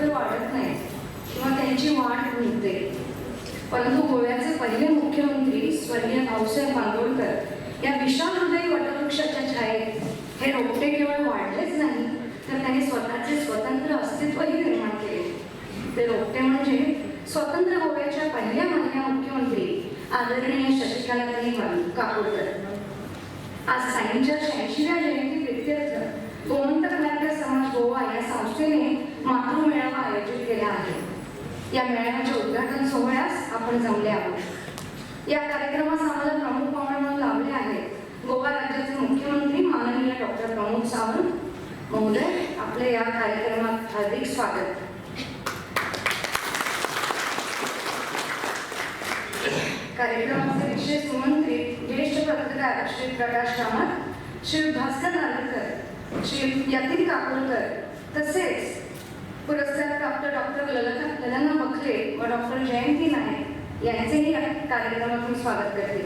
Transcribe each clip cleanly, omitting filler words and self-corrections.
तर वाढत नाही किंवा त्यांची वाढ खुंटते, परंतु गोव्याचे पहिले मुख्यमंत्री स्वर्गीय भाऊसाहेब बांदोडकर या विशाल हृदयी वटवृक्षाच्या छायेत हे रोपटे केवळ वाढलेच नाही तर त्यांनी स्वतःचे स्वतंत्र अस्तित्वही निर्माण केले. ते रोपटे म्हणजे स्वतंत्र गोव्याच्या पहिल्या महिला मुख्यमंत्री आदरणीय शशिकलाताई काकोडकर. आज साईंच्या 86व्या जयंती प्रित्यर्थ गोमंतक मराठा समाज गोवा या संस्थेने मातृमेळावा आयोजित केला आहे. या मेळाव्याच्या उद्घाटन सोहळ्यास आपण जमले आहोत. या कार्यक्रमास आम्हाला प्रमुख पाहुणे म्हणून लाभले आहेत गोवा राज्याचे मुख्यमंत्री माननीय डॉक्टर प्रमोद सावंत महोदय. आपले या कार्यक्रमात हार्दिक स्वागत. कार्यक्रमाचे विशेष निमंत्रित ज्येष्ठ पत्रकार श्री प्रकाश कामत, श्री भास्कर नागरकर, श्री यतीन काकोडकर तसेच पुरस्कार प्राप्त डॉक्टर ललना बखले व डॉक्टर जयंती नाईक यांचेही कार्यक्रमातून स्वागत करते.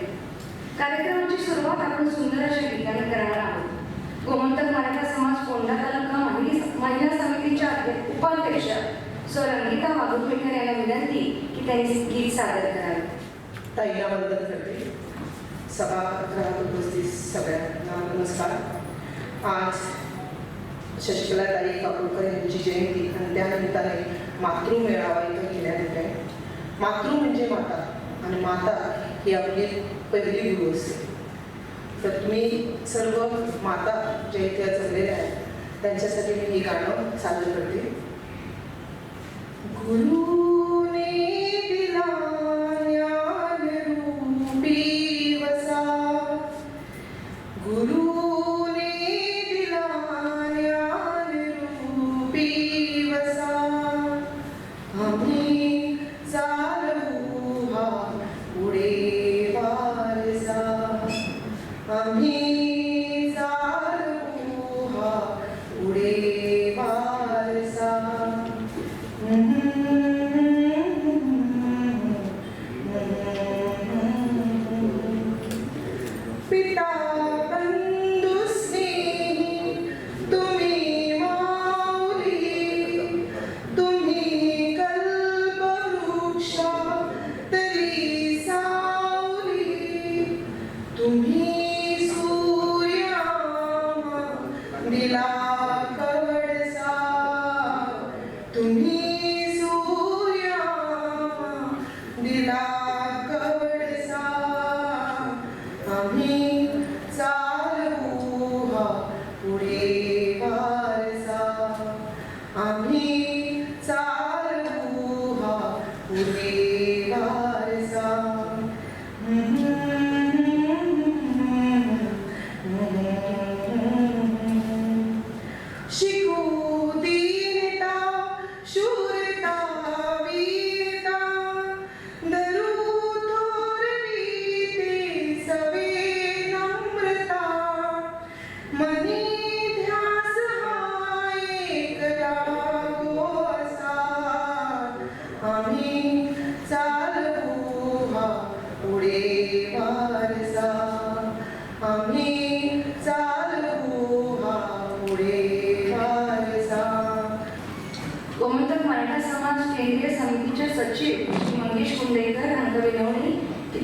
कार्यक्रमाची सुरुवात आपण सुंदर अशा गीताने करणार आहोत. गोमंतक मराठा समाज कोंढा तालुका महिला समितीच्या उपाध्यक्ष सौ रंगिता वाघुपेकर यांना विनंती की त्यांनी गीत सादर करावे. ताईला वंदन करते. सभागृहात उपस्थित सगळ्यांना नमस्कार. आज शशिकलाताई काकोडकर यांची जयंती आणि त्यानिमित्ताने मातृमेळावा इथं घेण्यात येत आहे. मातृ म्हणजे माता आणि माता ही आपली पहिली गुरु असते. तर तुम्ही सर्व माता ज्या इथे जमलेल्या आहेत त्यांच्यासाठी मी हे गाणं सादर करते. गुरुने दिला ज्ञान रूपी वसा, गुरुने दिला ज्ञान रूपी वसा, आम्ही चालवू हा पुढे वारसा, आम्ही चालवू हा पुढे वारसा. पिता बंधू स्नेही तुम्ही माऊली, तुम्ही कल्पवृक्ष तरी सावली, तुम्ही सूर्या दिला कवडसा, तुम्ही सूर्या दिला कवडसा, आम्ही चालवू हा पुढे वारसा, आम्ही चालवू हा पुढे वारसा. शिकू दीनता शूरता वीरता, धरू थोरवी ते सवे नम्रता, मनी ध्यास हा एकला गोसा, आम्ही चालवू हा पुढे वारसा, आम्ही चालवू हा पुढे वारसा. गोमंतक मराठा समाज केंद्रीय समितीचे सचिव श्री मंगेश कुंडेकर अंगविनवणी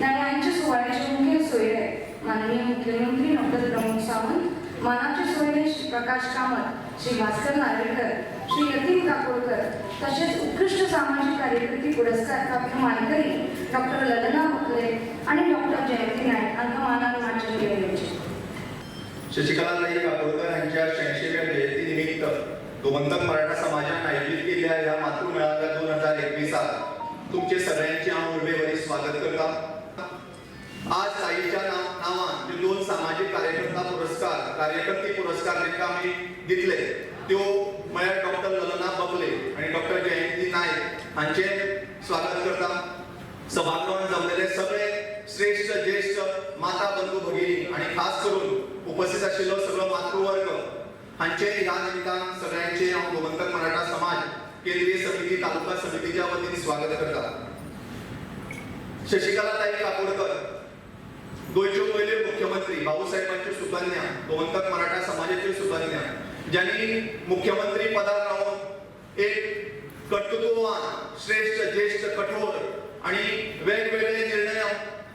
यांच्या सोहळ्याचे मुख्य सोयरे माननीय मुख्यमंत्री डॉक्टर प्रमोद सावंत, मानाचे सोयरे श्री प्रकाश कामत, श्री भास्कर नागरकर, श्री यतीन काकोडकर तसेच उत्कृष्ट सामाजिक कार्यकर्ती पुरस्कार प्राप्त मानकरी डॉक्टर ललना बखले आणि डॉक्टर जयंती नाईक यांना मानाने वाचन केले. शशिकलाताई काकोडकर यांच्या 86व्या जयंतीनिमित्त गोमंतक मराठा समाजाने आयोजित केलेल्या या मातृमेळाव्या 2021 तुमचे सगळ्यांचे उर्बेवरी स्वागत करता. आज ताईच्या नावान जे 2 सामाजिक कार्यकर्ता पुरस्कार कार्यकर्ती पुरस्कार जेका आम्ही दितले त्यो म्हळ्यार डॉक्टर ललना बखले आणि डॉक्टर जयंती नाईक हांचे स्वागत करता. सभागृहात जमलेले सगळे श्रेष्ठ ज्येष्ठ माता बंधू भगिनी आणि खास करून उपस्थित असलेलो सगळो मातृवर्ग हांचे ह्या निमित्तान सगळ्यांचे गोमंतक मराठा समाज केंद्रीय समिती तालुका समितीच्या वतीने स्वागत करता. शशिकलाताई काकोडकर गोयच्यो पहिले मुख्यमंत्री भाऊसाहेबांची सुकन्या गोमंतक मराठा समाजाची सुकन्या ज्यांनी मुख्यमंत्री पदावर राहून एक कर्तृत्ववान, श्रेष्ठ, ज्येष्ठ, कठोर आणि वेगवेगळे निर्णय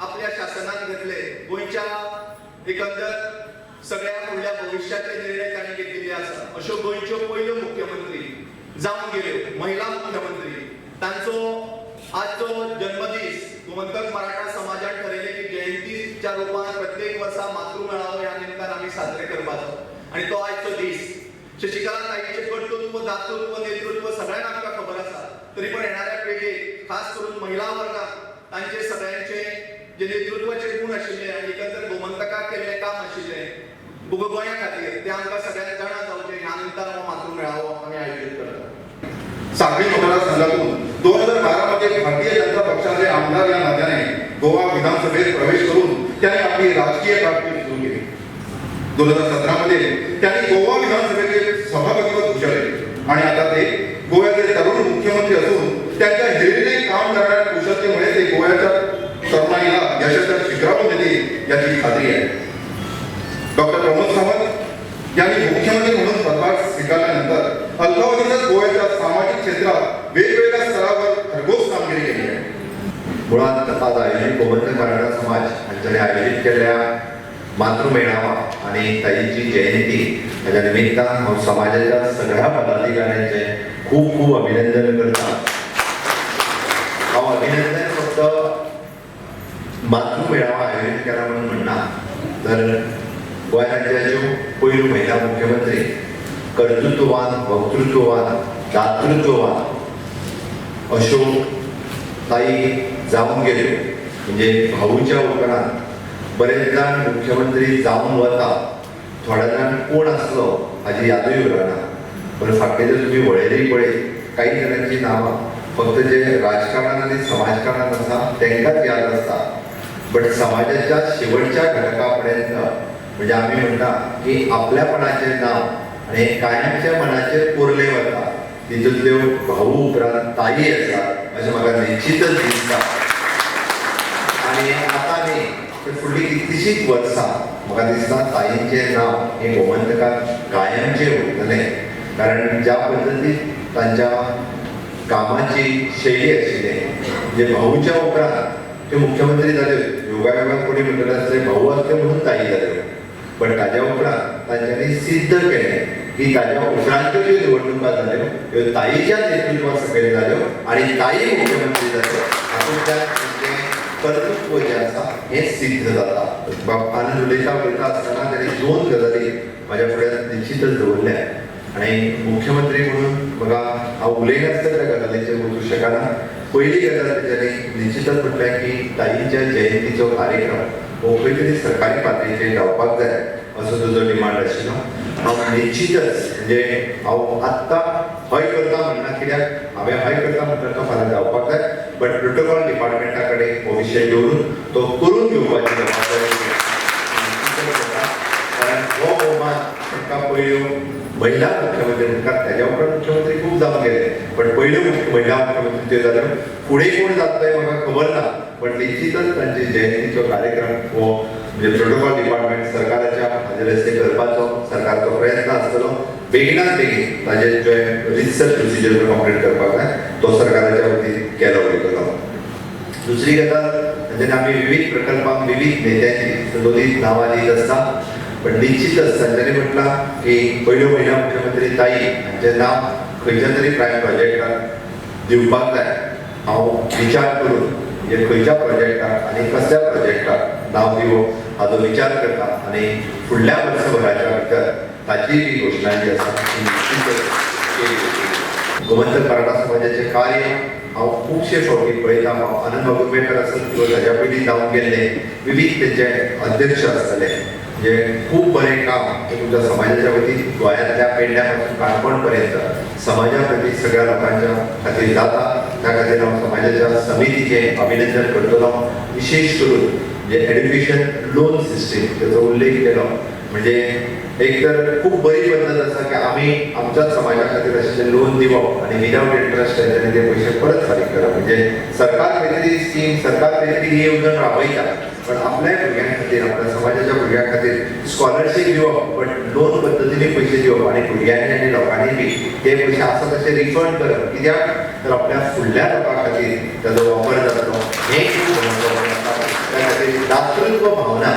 आपल्या शासनात घेतले. गोंयच्या एकंदर सगळ्या फुडल्या भविष्याचे निर्णय तांणी घेतलेले आसा. अश्यो गोंयच्यो पयल्यो मुख्यमंत्री जावन गेल्यो महिला मुख्यमंत्री. तांचो आजचो जन्मदीस गोमंतक मराठा समाजान ठरयले की जयंतीच्या रूपान प्रत्येक वर्सा मातृमेळावो ह्या निमतान आमी साजरे करपाचो आणि तो आजचो दीस. शशिकला ताईचे कर्तृत्व, दातृत्व, नेतृत्व सगळ्यांना आमकां खबर आसा. तरी पण येणाऱ्या पिळगेक खास करून महिला वर्गाक तांचे सगळ्यांचे जे नेतृत्वाचे गुण आशिल्ले आणि एकंदर गोमंतकाक केल्लें काम आशिल्लें गोंया खातीर ते आमकां सगळ्यांक जाणा जावचें ह्या निमतान हो मातृमेळावो आमी आयोजीत करतात. सांगली मतदारसंघातून 2012 मध्ये भारतीय जनता पक्षाचे आमदार या नात्याने गोवा विधानसभेत प्रवेश करून त्यांनी आपली राजकीय कारकीर्द सुरू केली. 2017 मध्ये त्यांनी गोवा विधानसभेचे सभापतिपद भूषवले आणि आता ते गोव्याचे तरुण मुख्यमंत्री असून त्यांच्या हिरिरीने काम करणाऱ्या कुशलतेमुळे ते गोव्याच्या तरुणाईला यशाच्या शिखरावर नेतील याची खात्री आहे. डॉक्टर प्रमोद सावंत यांनी मुख्यमंत्री म्हणून पदभार स्वीकारल्यानंतर अल्पावधीतच गोव्याच्या सामाजिक क्षेत्रात वेगवेगळ्या स्तरावर भरघोस कामगिरी केली आहे. मुळात आज आयोजित गोमंतक मराठा समाज हांच्यानी आयोजित केल्ल्या मातृमेळावा आणि ताईची जयंती हाच्या निमित्तान हांव समाजाच्या सगळ्या पदाधिकाऱ्यांचे खूप खूप अभिनंदन करता. हांव अभिनंदन फक्त मातृमेळावा आयोजित केला म्हणून म्हणना, तर गोंय राज्याच्यो पयल्यो महिला मुख्यमंत्री कर्तृत्ववान, वक्तृत्ववान, दातृत्ववान अश्यो ताई जावन गेल्यो. म्हणजे भाऊच्या उपरांत बरेच जाण मुख्यमंत्री जावन वता, थोड्या जाण कोण आसलो हाची यादूय उरना. पण फाटले जर तुम्ही वळेरी पळयत काही जाणांची नांवां फक्त जे राजकारणात आणि समाजकारणात आसा तांकांच याद आसता. बट समाजाच्या शेवटच्या घटकापर्यंत म्हणजे आम्ही म्हणटा की आपल्यापणाचे नाव आणि कायमच्या मनाचेर कोरले वता. तितूंतल्यो भाऊ उपरांत ताई आसात अशें म्हाका निश्चितच दिसता. आणि आता न्ही तर फुडलीं कितलींशींच वर्सां म्हाका दिसता ताईंचें नांव हे गोमंतकात कायमचें उरतलें. कारण ज्या पद्दतीन तांच्या कामाची शैली आशिल्ली, म्हणजे भाऊच्या उपरांत ते मुख्यमंत्री जाल्यो. योगायोगान कोणी म्हणटले आसले भाऊ आसले म्हणून ताई जाल्यो. पण ताज्या उपरांत तांच्यांनी सिद्ध केलें की ताज्या उपरांतच्यो ज्यो निवडणुका जाल्यो ह्यो ताईच्या नेतृत्वा सकयल जाल्यो आणि ताई मुख्यमंत्री जाल्यो. हातूंतल्यान तांचें कर्तृत्व जें आसा हें सिद्ध जाता. आनंद उलयता आसतना ताणें 2 गजाली म्हाज्या फुड्यान निश्चितच दवरल्या. आणि मुख्यमंत्री म्हणून म्हाका हांव उलयनासतना त्या गजालीचेर वचूंक शकना. पयली गजाल ताच्यानी निश्चितच म्हटल्यार की ताईच्या जयंतीचो कार्यक्रम हो खंय तरी सरकारी पातळीचेर जावपाक जाय असो तुजो डिमांड आशिल्लो. हांव निश्चितच म्हणजे हांव आत्तां हय करता म्हणना, कित्याक हांवें हय करता म्हणटा तो फाल्यां जावपाक जाय. बट प्रोटोकॉल डिपार्टमेंटा कडेन हो विशय दवरून तो करून घेवपाची जबाबदारी कारण हो भोवमान तांकां पयल्यो महिला मुख्यमंत्री म्हणटात. ताज्या उपरांत मुख्यमंत्री खूब जावन गेले, पण पयल्यो महिला मुख्यमंत्री त्यो जाल्यो. फुडें कोण जातलो म्हाका खबर ना, पण निश्चितच तांचे जयंतीचो कार्यक्रम हो म्हणजे प्रोटोकॉल डिपार्टमेंट सरकाराच्या हाजे रस्ते करपाचो सरकारचो प्रयत्न आसतलो. बेगिनात बेगीन ताजे जे रिसर्च प्रोसिजर कंप्लीट करपाक जाय तो सरकाराच्या वतीन केलो वयतलो. दुसरी गजाल म्हणजे आमी विविध प्रकल्पांक विविध नेत्यांची संबंदीत नांवां दीत आसता. पण निश्चितच तांच्यांनी म्हटलां की पयल्यो महिला मुख्यमंत्री ताई हांचें नांव खंयच्या तरी प्रायम प्रोजेक्टाक दिवपाक जाय. हांव विचार करून म्हणजे खंयच्या प्रोजेक्टाक आनी कसल्या प्रोजेक्टाक नांव दिवप हाचो विचार करता आणि फुडल्या वर्सभराच्या भितर ताची जी घोशणा जी आसा ती निश्चितच केली. गोमंतक मराठा समाजाचें कार्य हांव खुबशे फावटी पळयता. हांव आनंद बागुरबेकर आसत किंवा ताज्या पयलीं जावन गेल्ले विविध तेंचे अध्यक्ष आसतले जे खूब बरें काम ते तुमच्या समाजाच्या वतीन गोंयांतल्या पेडण्या पासून काणकोण पर्यंत समाजा खातीर सगळ्या लोकांच्या खातीर जाता. त्या खातीर हांव समाजाच्या समितीचें अभिनंदन करतलो. विशेष करून जे एड्युकेशन लोन सिस्टीम ताचो उल्लेख केलो म्हणजे एक तर खूब बरी पद्दत आसा की आमी आमच्याच समाजा खातीर अशें लोन दिवप आणि विदाउट इंट्रस्ट तांच्यानी ते पयशे परत फारीक करप. म्हणजे सरकार खंय तरी स्कीम सरकार खंय तरी ही येवजण राबयता पण आपल्या भुरग्यां खातीर आपल्या समाजाच्या भुरग्यां खातीर स्कॉलरशीप दिवप पण लोन पद्दतीने पयशे दिवप आणि भुरग्यांनी आनी लोकांनी बी ते पयशे आसा तशे रिफंड करप कित्याक तर आपल्या फुडल्या लोकां खातीर ताजो वापर जातलो हें खूब म्हत्वाचें आसा. त्या खातीर दातृत्व भावना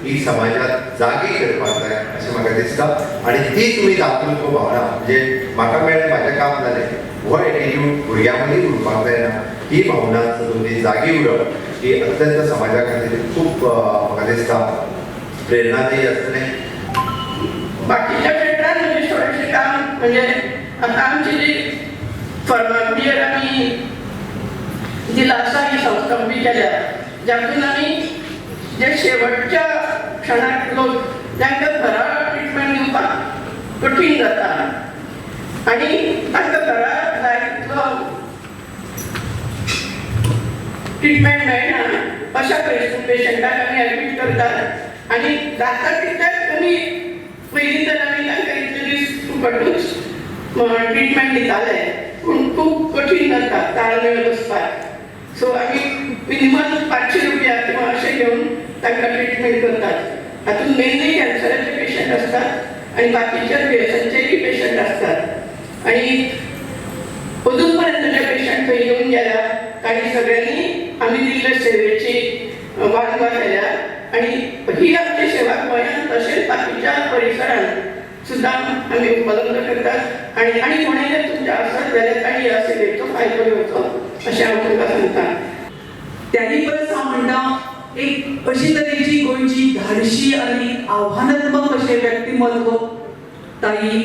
ही समाजात जागी करपाक जाय अशें म्हाका दिसता आनी ती तुमी दातृत्व भावना म्हणजे म्हाका मेळ्ळें म्हाजें काम जालें हो एटिट्यूड भुरग्यां मदीं उरपाक जायना. ही भावना ती जागी उरप ही अत्यंत समाजा खातीर खूब म्हाका दिसता प्रेरणादायी आसतलें. बाकीच्या क्षेत्रात म्हणजे थोडेसे काम म्हणजे आता आमची जी फॉर्मर आम्ही जी लासारी संस्था उभी केल्या ज्यातून आम्ही जे शेवटच्या क्षणात लोक तांकां घरा ट्रिटमेंट दिवपाक कठीण जाता आणि तांकां घरा जाय तितलो ट्रिटमेंट मेळना अशा पेशंटाक आमी एडमीट करतात आणि जाता तितलें कमी पयलीं तर आमी तांकां इतले दीस फुकटूच ट्रिटमेंट दिताले पूण खूब कठीण जाता ताळमेळ बसपाक. सो आमी मिनिमम 500 रुपया किंवा अशें घेवन तांकां ट्रिटमेंट करतात. हातूंत मेनली कॅन्सराचे पेशंट असतात आणि बाकीचे दुयेंसांचेय पेशंट असतात आणि अजून पर्यंत जे पेशंट थंय येवन गेल्या तांणी सगळ्यांनी आमी दिल्ले सेवेची वांगवा केल्या आणि ही आमची सेवा गोंयांत तशेंच बाकीच्या परिसरांत सुद्दां आमी उपलब्ध करतात आणि कोणेय जर तुमच्या आसत जाल्यार तांणी ह्या सेवेचो फायदो घेवचो अशें हांव तुमकां सांगता. त्याही परस हांव म्हणटा एक अशी तरेची गोंयची धाडशी आनी आव्हानात्मक अशें व्यक्तिमत्व ताई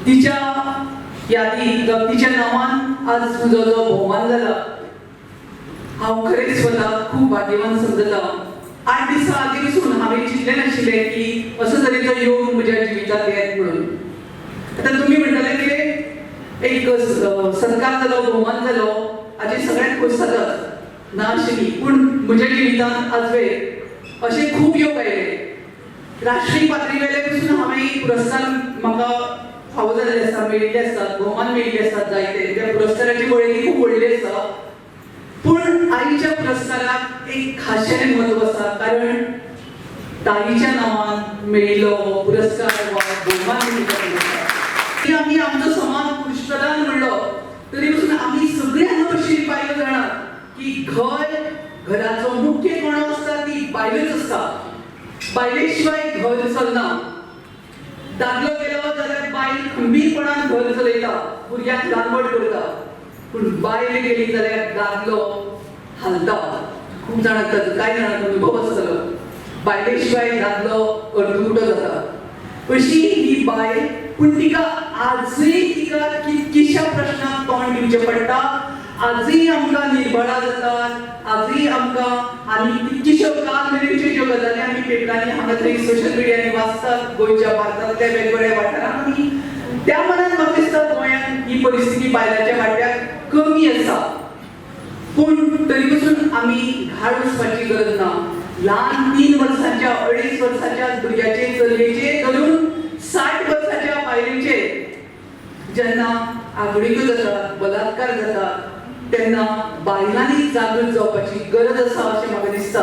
तिच्या यादीक तिच्या नांवान आज तुजो जो भोवमान जाला हांव खरेंच स्वता खूब भाग्यवान समजता. 8 दिसां आदीं पसून हांवें चिंतलें नाशिल्लें की असो तरेचो योग म्हज्या जिवितांत येत म्हणून. आतां तुमी म्हणटले की एक सत्कार जालो भोवमान जालो हाची सगळ्यांत खोस जातात ना आशिल्ली पूण म्हज्या जिवितांत आजवेर अशे खूब योग आयले. राष्ट्रीय पातळी वेले पसून हांवें पुरस्कार म्हाका फावो जाल्ले आसा मेळिल्ले आसात भोवमान मेळिल्ले आसात जायते त्या पुरस्काराची वळेरी खूब व्हडली आसा. पूण आईच्या पुरस्काराक एक खाशेलें म्हत्व आसा कारण ताईच्या नांवान मेळिल्लो पुरस्कार वा भोवमान मेळिल्लो आमी आमचो समाज पुरुषप्रधान म्हणलो तरी पसून आमी सगळे हांगा अशी बायलो जाणात की घराचो मुख्य कोणो आसता ती बायलूच आसता. बायले शिवाय घर चलना. दादलो गेलो जाल्यार बायल खंबीरपणान घर चलयता भुरग्यांक लांबड करता पूण बायल गेली जाल्यार दादलो हालता. खूब जाणांक ताचो कांय जाणांक अनुभव आसतलो. बायले शिवाय दादलो अर्दुकुटो जाता अशी ही बायल पूण तिका आजूय तिका कितकीशा प्रश्नांक तोंड दिवचें पडटा. आजूय आमकां निर्बळा जातात आजूय आमकां आनी कितकीश्यो कालमेरेच्यो ज्यो गजाली आमी पेपरांनी हांगा थंय सोशल मिडियांनी वाचतात गोंयच्या भारतांतल्या वेगवेगळ्या वाठारांत आमी त्या मनान म्हाका दिसता गोंयांत ही परिस्थिती बायलांच्या वाट्याक कमी आसा. पूण तरी पसून आमी घाळ वचपाची गरज ना. ल्हान 3 वर्सांच्या 2.5 वर्सांच्या भुरग्याचे चलयेचे धरून 60 वर्सांच्या बायलेचेर जेन्ना आगडीको जाता बलात्कार जाता तेन्ना बायलांनी जागृत जावपाची गरज आसा अशें म्हाका दिसता.